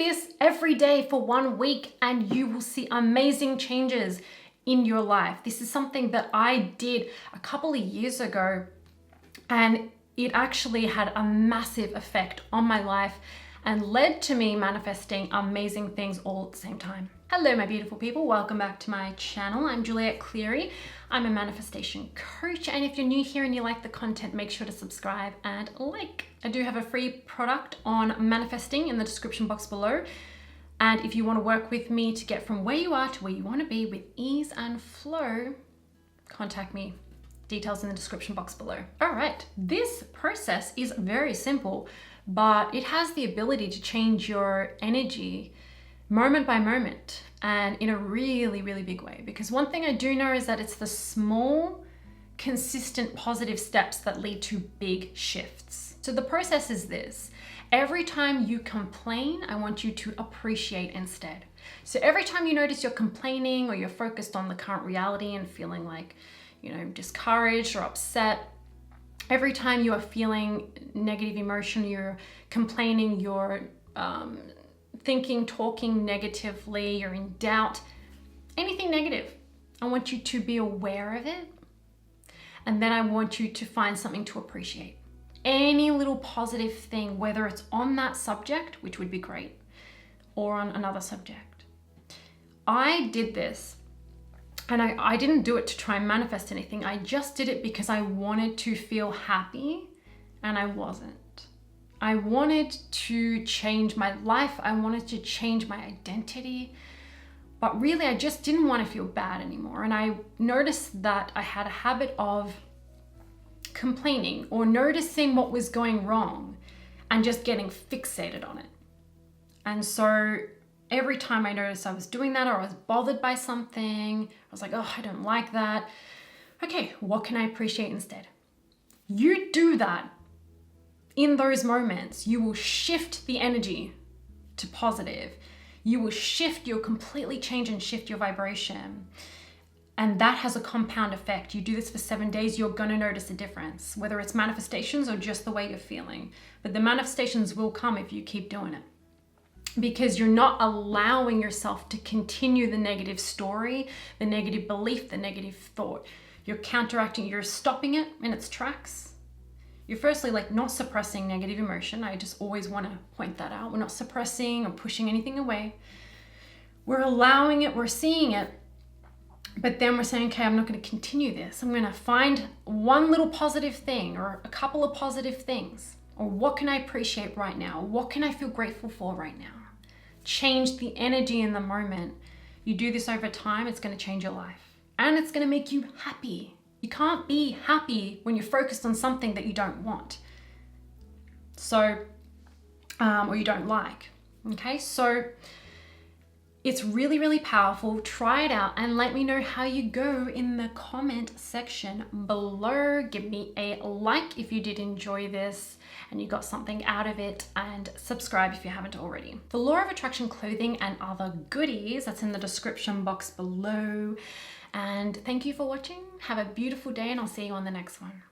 this every day for 1 week and you will see amazing changes in your life. This is something that I did a couple of years ago, and it actually had a massive effect on my life and led to me manifesting amazing things all at the same time. Hello, my beautiful people. Welcome back to my channel. I'm Juliet Cleary. I'm a manifestation coach. And if you're new here and you like the content, make sure to subscribe and like. I do have a free product on manifesting in the description box below. And if you want to work with me to get from where you are to where you want to be with ease and flow, contact me. Details in the description box below. All right, this process is very simple, but it has the ability to change your energy moment by moment and in a really, really big way. Because one thing I do know is that it's the small, consistent, positive steps that lead to big shifts. So the process is this. Every time you complain, I want you to appreciate instead. So every time you notice you're complaining or you're focused on the current reality and feeling like, discouraged or upset, every time you are feeling negative emotion, you're complaining, you're thinking, talking negatively, you're in doubt, anything negative, I want you to be aware of it. And then I want you to find something to appreciate. Any little positive thing, whether it's on that subject, which would be great, or on another subject. I did this, and I didn't do it to try and manifest anything. I just did it because I wanted to feel happy, and I wasn't. I wanted to change my life. I wanted to change my identity, but really I just didn't want to feel bad anymore. And I noticed that I had a habit of complaining or noticing what was going wrong and just getting fixated on it. And so every time I noticed I was doing that or I was bothered by something, I was like, oh, I don't like that. Okay, what can I appreciate instead? You do that in those moments, you will shift the energy to positive. You will shift, you'll completely change and shift your vibration. And that has a compound effect. You do this for 7 days, you're gonna notice a difference, whether it's manifestations or just the way you're feeling. But the manifestations will come if you keep doing it, because you're not allowing yourself to continue the negative story, the negative belief, the negative thought. You're counteracting, you're stopping it in its tracks. You're firstly not suppressing negative emotion. I just always want to point that out. We're not suppressing or pushing anything away. We're allowing it, we're seeing it, but then we're saying, okay, I'm not going to continue this. I'm going to find one little positive thing or a couple of positive things. Or what can I appreciate right now? What can I feel grateful for right now? Change the energy in the moment. You do this over time, it's going to change your life. And it's going to make you happy. You can't be happy when you're focused on something that you don't want. So, or you don't like. Okay, so it's really, really powerful. Try it out and let me know how you go in the comment section below. Give me a like if you did enjoy this and you got something out of it, and subscribe if you haven't already. The Law of Attraction clothing and other goodies, that's in the description box below. And thank you for watching. Have a beautiful day, and I'll see you on the next one.